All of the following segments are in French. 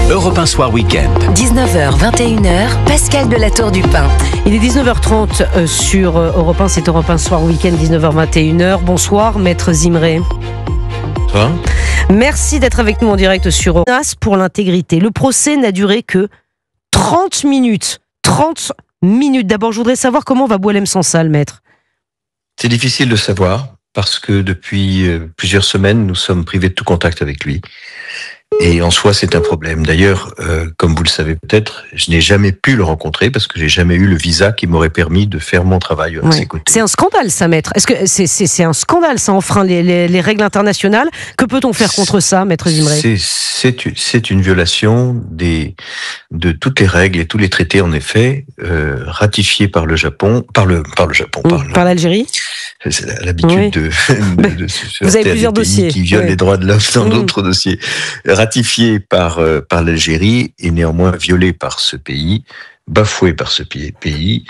Europe 1 Soir Week-end. 19h, 21h, Pascal Delatour du Pin. Il est 19h30 sur Europe 1, c'est Europe 1 Soir Week-end, 19h, 21h. Bonsoir, Maître Zimré. Bonsoir. Merci d'être avec nous en direct sur ONAS pour l'intégrité. Le procès n'a duré que 30 minutes. 30 minutes. D'abord, je voudrais savoir comment va Boualem Sansal, Maître. C'est difficile de savoir parce que depuis plusieurs semaines, nous sommes privés de tout contact avec lui. Et en soi, c'est un problème. D'ailleurs, comme vous le savez peut-être, je n'ai jamais pu le rencontrer parce que j'ai jamais eu le visa qui m'aurait permis de faire mon travail à ses côtés. C'est un scandale, ça, Maître. Est-ce que c'est un scandale, ça enfreint les règles internationales? Que peut-on faire contre ça, Maître Zimré? C'est une violation de toutes les règles et tous les traités, en effet, ratifiés par le Japon, par l'Algérie. C'est l'habitude de se vous avez heurter à plusieurs des pays dossiers qui violent les droits de l'homme dans d'autres dossiers. Ratifié par l'Algérie et néanmoins violé par ce pays, bafoué par ce pays.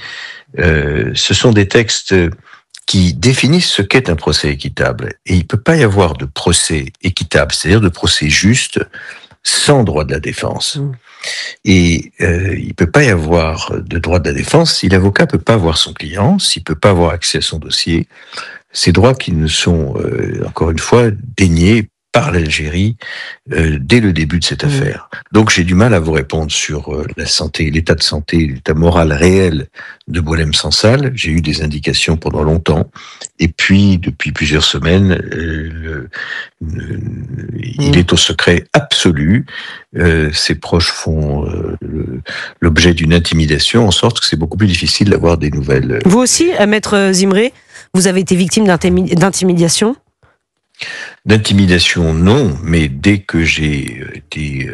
Ce sont des textes qui définissent ce qu'est un procès équitable. Et il ne peut pas y avoir de procès équitable, c'est-à-dire de procès juste, sans droit de la défense. Et il ne peut pas y avoir de droit de la défense si l'avocat ne peut pas voir son client, s'il ne peut pas avoir accès à son dossier. Ces droits qui nous sont, encore une fois, déniés par l'Algérie dès le début de cette affaire. Donc j'ai du mal à vous répondre sur la santé, l'état de santé, l'état moral réel de Boualem Sansal. J'ai eu des indications pendant longtemps. Et puis, depuis plusieurs semaines, il est au secret absolu. Ses proches font l'objet d'une intimidation, en sorte que c'est beaucoup plus difficile d'avoir des nouvelles. Vous aussi, Maître Zimré, vous avez été victime d'intimidation ? D'intimidation, non, mais dès que j'ai été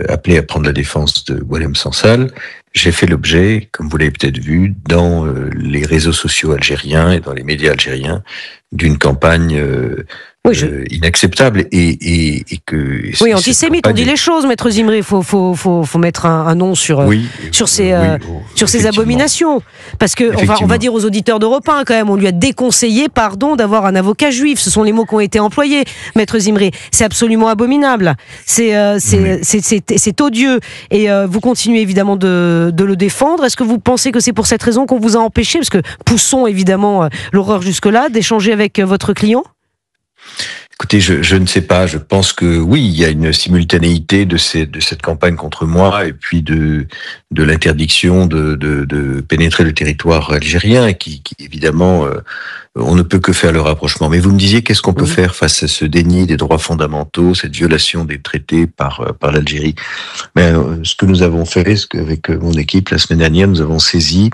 appelé à prendre la défense de Boualem Sansal, j'ai fait l'objet, comme vous l'avez peut-être vu, dans les réseaux sociaux algériens et dans les médias algériens, d'une campagne inacceptable et que... antisémite, on dit les choses, Maître Zimré, il faut mettre un nom sur ces abominations. Parce que on va dire aux auditeurs d'Europe 1, quand même, on lui a déconseillé, d'avoir un avocat juif. Ce sont les mots qui ont été employés, Maître Zimré. C'est absolument abominable. C'est odieux. Et vous continuez évidemment de le défendre. Est-ce que vous pensez que c'est pour cette raison qu'on vous a empêché, parce que poussons évidemment l'horreur jusque-là, d'échanger avec votre client ? Écoutez, je ne sais pas. Je pense que oui, il y a une simultanéité de cette campagne contre moi et puis de l'interdiction de pénétrer le territoire algérien et qui évidemment, on ne peut que faire le rapprochement. Mais vous me disiez, qu'est-ce qu'on peut faire face à ce déni des droits fondamentaux, cette violation des traités par l'Algérie? Ce que nous avons fait, avec mon équipe la semaine dernière, nous avons saisi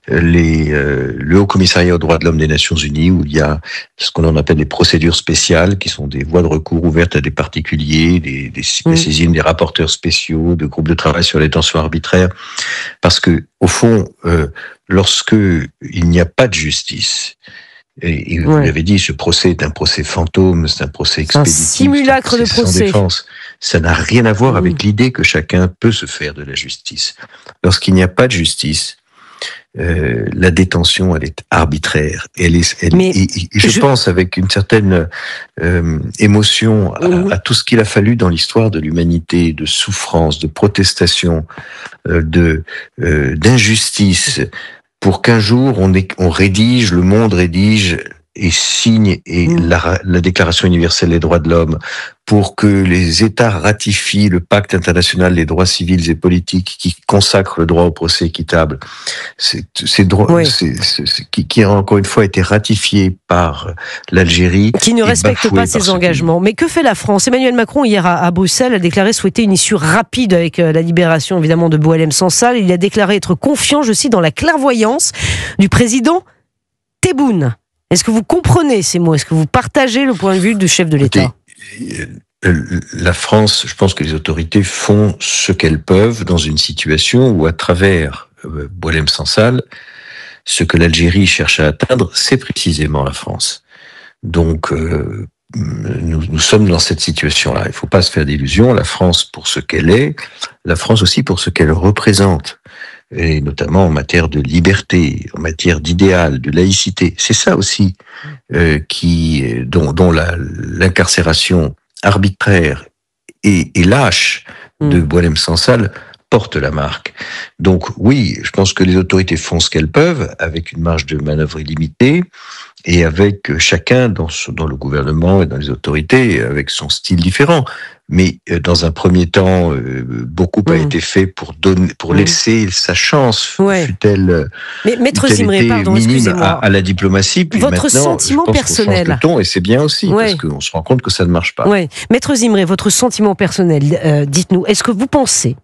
le Haut Commissariat aux droits de l'homme des Nations Unies, où il y a ce qu'on appelle des procédures spéciales, qui sont des voies de recours ouvertes à des particuliers, des saisines des rapporteurs spéciaux, de groupes de travail sur les détention arbitraire, parce que au fond, lorsque il n'y a pas de justice, et vous l'avez dit, ce procès est un procès fantôme, c'est un procès expéditif, un simulacre de procès. Sans défense. Ça n'a rien à voir avec l'idée que chacun peut se faire de la justice. Lorsqu'il n'y a pas de justice, la détention, elle est arbitraire. Je pense avec une certaine émotion à tout ce qu'il a fallu dans l'histoire de l'humanité, de souffrance, de protestation, d'injustice, pour qu'un jour le monde rédige et signe la Déclaration universelle des droits de l'homme, pour que les États ratifient le pacte international des droits civils et politiques qui consacre le droit au procès équitable, qui a encore une fois été ratifié par l'Algérie. Qui ne respecte pas ses engagements. Mais que fait la France? Emmanuel Macron, hier à Bruxelles, a déclaré souhaiter une issue rapide avec la libération évidemment de Boualem Sansal. Il a déclaré être confiant, je cite, dans la clairvoyance du président Tebboune. Est-ce que vous comprenez ces mots? Est-ce que vous partagez le point de vue du chef de l'État? La France, je pense que les autorités font ce qu'elles peuvent dans une situation où, à travers Boualem Sansal, ce que l'Algérie cherche à atteindre, c'est précisément la France. Donc, nous sommes dans cette situation-là. Il ne faut pas se faire d'illusions. La France pour ce qu'elle est, la France aussi pour ce qu'elle représente. Et notamment en matière de liberté, en matière d'idéal, de laïcité. C'est ça aussi dont l'incarcération arbitraire et lâche de Boualem Sansal porte la marque. Donc oui, je pense que les autorités font ce qu'elles peuvent, avec une marge de manœuvre illimitée, et avec chacun dans le gouvernement et dans les autorités, avec son style différent. Mais dans un premier temps, beaucoup a été fait pour laisser sa chance, fut-elle Maître Zimré, pardon, excusez-moi, à la diplomatie. Puis votre maintenant, sentiment je pense personnel, qu'on change de ton, et c'est bien aussi, parce qu'on se rend compte que ça ne marche pas. Maître Zimré, votre sentiment personnel, dites-nous, est-ce que vous pensez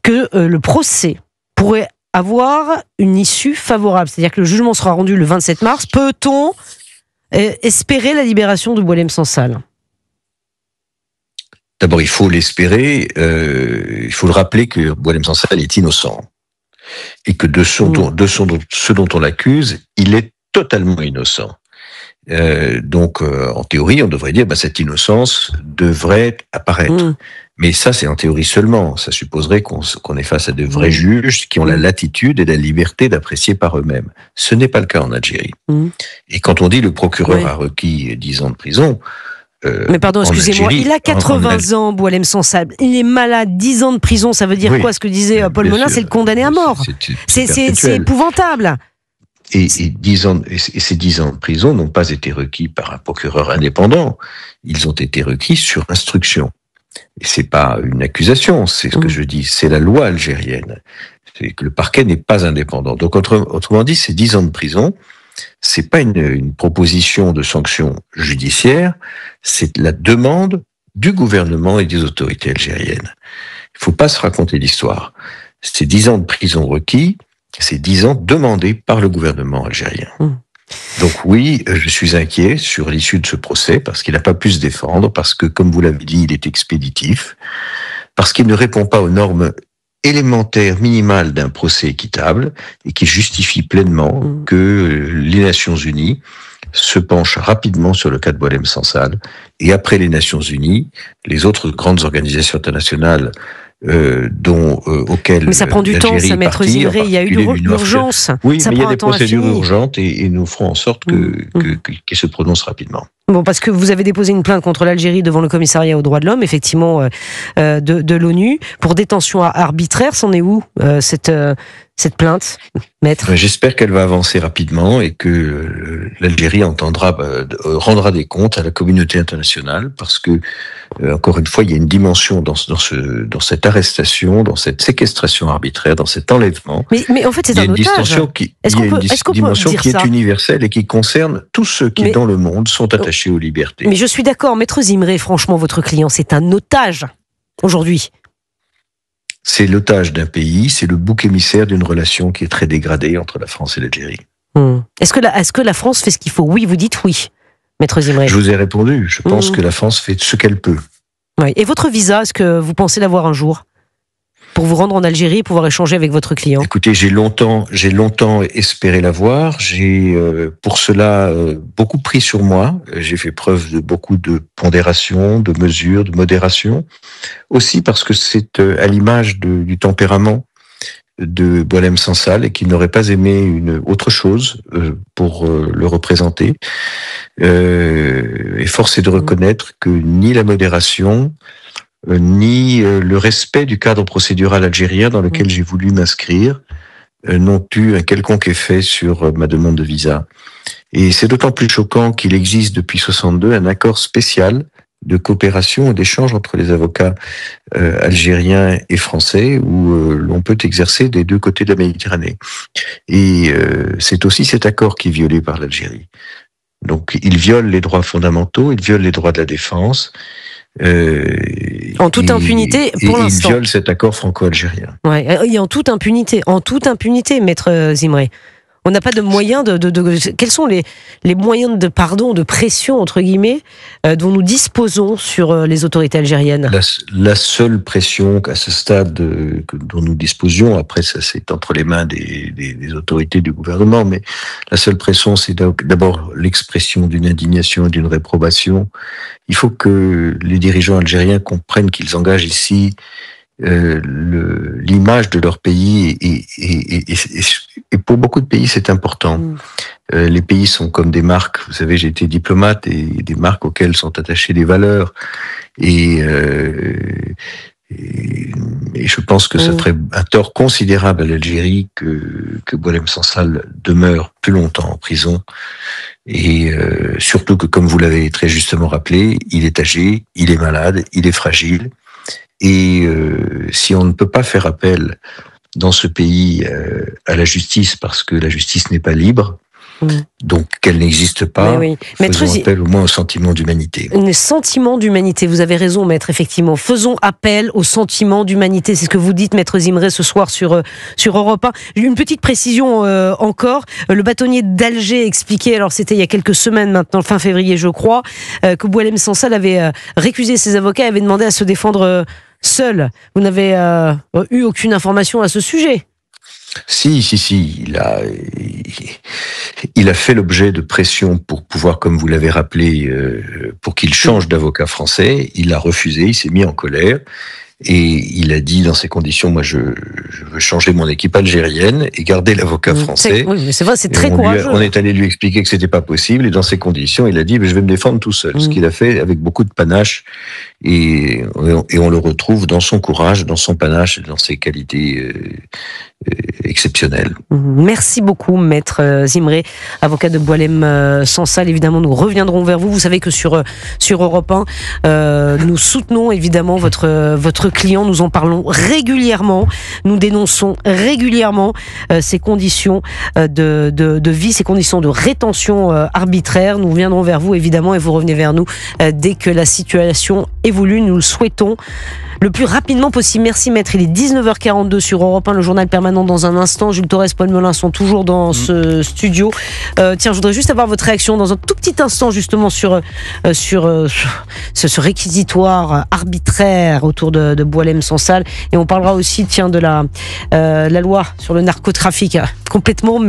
que le procès pourrait avoir une issue favorable, c'est-à-dire que le jugement sera rendu le 27 mars, peut-on espérer la libération de Boualem Sansal ? D'abord, il faut l'espérer, il faut le rappeler que Boualem Sansal est innocent, et que de ce dont on l'accuse, il est totalement innocent. Donc, en théorie, on devrait dire cette innocence devrait apparaître. Mais ça, c'est en théorie seulement. Ça supposerait qu'on est face à de vrais juges qui ont la latitude et la liberté d'apprécier par eux-mêmes. Ce n'est pas le cas en Algérie. Et quand on dit le procureur a requis 10 ans de prison... mais pardon, excusez-moi, il a 80 ans, Boualem Sansal. Il est malade, 10 ans de prison, ça veut dire quoi? Ce que disait Paul Molin, c'est le condamné à mort. C'est épouvantable. Et ces 10 ans de prison n'ont pas été requis par un procureur indépendant. Ils ont été requis sur instruction. Et c'est pas une accusation, c'est ce que je dis, c'est la loi algérienne. C'est que le parquet n'est pas indépendant. Donc autrement dit, ces 10 ans de prison, c'est pas une proposition de sanction judiciaire, c'est la demande du gouvernement et des autorités algériennes. Il faut pas se raconter l'histoire. Ces 10 ans de prison requis, c'est 10 ans demandés par le gouvernement algérien. Donc oui, je suis inquiet sur l'issue de ce procès, parce qu'il n'a pas pu se défendre, parce que, comme vous l'avez dit, il est expéditif, parce qu'il ne répond pas aux normes élémentaires, minimales d'un procès équitable, et qui justifie pleinement que les Nations Unies se penchent rapidement sur le cas de Boualem Sansal, et après les Nations Unies, les autres grandes organisations internationales auquel mais ça prend du temps, ça, Maître Zimré, il y a eu l'urgence. Oui, mais il y a des procédures urgentes et nous ferons en sorte qu'ils se prononcent rapidement. Bon, parce que vous avez déposé une plainte contre l'Algérie devant le commissariat aux droits de l'homme, effectivement, de l'ONU, pour détention arbitraire. C'en est où, cette plainte, maître? J'espère qu'elle va avancer rapidement et que l'Algérie rendra des comptes à la communauté internationale, parce que, encore une fois, il y a une dimension dans cette arrestation, dans cette séquestration arbitraire, dans cet enlèvement. Mais en fait, c'est un otage. Il y a une dimension qui est universelle et qui concerne tous ceux qui, dans le monde, sont attachés aux libertés. Mais je suis d'accord, Maître Zimré, franchement, votre client, c'est un otage, aujourd'hui. C'est l'otage d'un pays, c'est le bouc émissaire d'une relation qui est très dégradée entre la France et l'Algérie. Est-ce que la France fait ce qu'il faut? Oui, vous dites oui, Maître Zimré. Je vous ai répondu, je pense que la France fait ce qu'elle peut. Oui. Et votre visa, est-ce que vous pensez l'avoir un jour, pour vous rendre en Algérie et pouvoir échanger avec votre client? Écoutez, j'ai longtemps espéré l'avoir. J'ai pour cela beaucoup pris sur moi. J'ai fait preuve de beaucoup de pondération, de mesure, de modération. Aussi parce que c'est à l'image du tempérament de Boualem Sansal, et qu'il n'aurait pas aimé une autre chose pour le représenter. Et force est de reconnaître que ni la modération, ni le respect du cadre procédural algérien dans lequel j'ai voulu m'inscrire n'ont eu un quelconque effet sur ma demande de visa. Et c'est d'autant plus choquant qu'il existe depuis 1962 un accord spécial de coopération et d'échange entre les avocats algériens et français, où l'on peut exercer des deux côtés de la Méditerranée. Et c'est aussi cet accord qui est violé par l'Algérie. Donc il viole les droits fondamentaux, il viole les droits de la défense, en toute impunité pour l'instant. Il viole cet accord franco-algérien. Ouais, et en toute impunité, Maître Zimré. On n'a pas de moyens quels sont les moyens de pression, entre guillemets, dont nous disposons sur les autorités algériennes? La seule pression à ce stade dont nous disposions, après ça c'est entre les mains des autorités du gouvernement, mais la seule pression, c'est d'abord l'expression d'une indignation et d'une réprobation. Il faut que les dirigeants algériens comprennent qu'ils engagent ici l'image de leur pays, et pour beaucoup de pays c'est important. Les pays sont comme des marques. Vous savez, j'ai été diplomate, et des marques auxquelles sont attachées des valeurs, et Et je pense que ça ferait un tort considérable à l'Algérie que Boualem Sansal demeure plus longtemps en prison. Et surtout que, comme vous l'avez très justement rappelé, il est âgé, il est malade, il est fragile. Et si on ne peut pas faire appel dans ce pays à la justice parce que la justice n'est pas libre, donc qu'elle n'existe pas, faisons appel au moins au sentiment d'humanité. Un sentiment d'humanité, vous avez raison, maître, effectivement. Faisons appel au sentiment d'humanité. C'est ce que vous dites, maître Zimré, ce soir sur Europe 1. Une petite précision encore. Le bâtonnier d'Alger expliquait, alors c'était il y a quelques semaines maintenant, fin février je crois, que Boualem Sansal avait récusé ses avocats et avait demandé à se défendre seul. Vous n'avez eu aucune information à ce sujet? Si. Il a fait l'objet de pression pour pouvoir, comme vous l'avez rappelé, pour qu'il change d'avocat français. Il a refusé, il s'est mis en colère. Et il a dit dans ces conditions, moi je veux changer mon équipe algérienne et garder l'avocat français. C'est vrai, c'est très courageux. On est allé lui expliquer que c'était pas possible et dans ces conditions, il a dit je vais me défendre tout seul. Ce qu'il a fait avec beaucoup de panache et on le retrouve dans son courage, dans son panache et dans ses qualités exceptionnelles. Merci beaucoup, maître Zimré, avocat de Boualem Sansal. Évidemment, nous reviendrons vers vous. Vous savez que sur Europe 1, nous soutenons évidemment votre client. Nous en parlons régulièrement. Nous dénonçons régulièrement ces conditions de vie, ces conditions de rétention arbitraire. Nous reviendrons vers vous évidemment et vous revenez vers nous dès que la situation évolue. Nous le souhaitons le plus rapidement possible. Merci maître, il est 19h42 sur Europe 1, le journal permanent dans un instant. Jules Torres, Paul Melun sont toujours dans ce studio. Tiens, je voudrais juste avoir votre réaction dans un tout petit instant justement sur ce réquisitoire arbitraire autour de Boualem Sansal. Et on parlera aussi de la loi sur le narcotrafic, complètement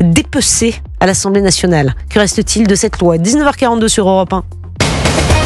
dépecée à l'Assemblée nationale. Que reste-t-il de cette loi? 19h42 sur Europe 1.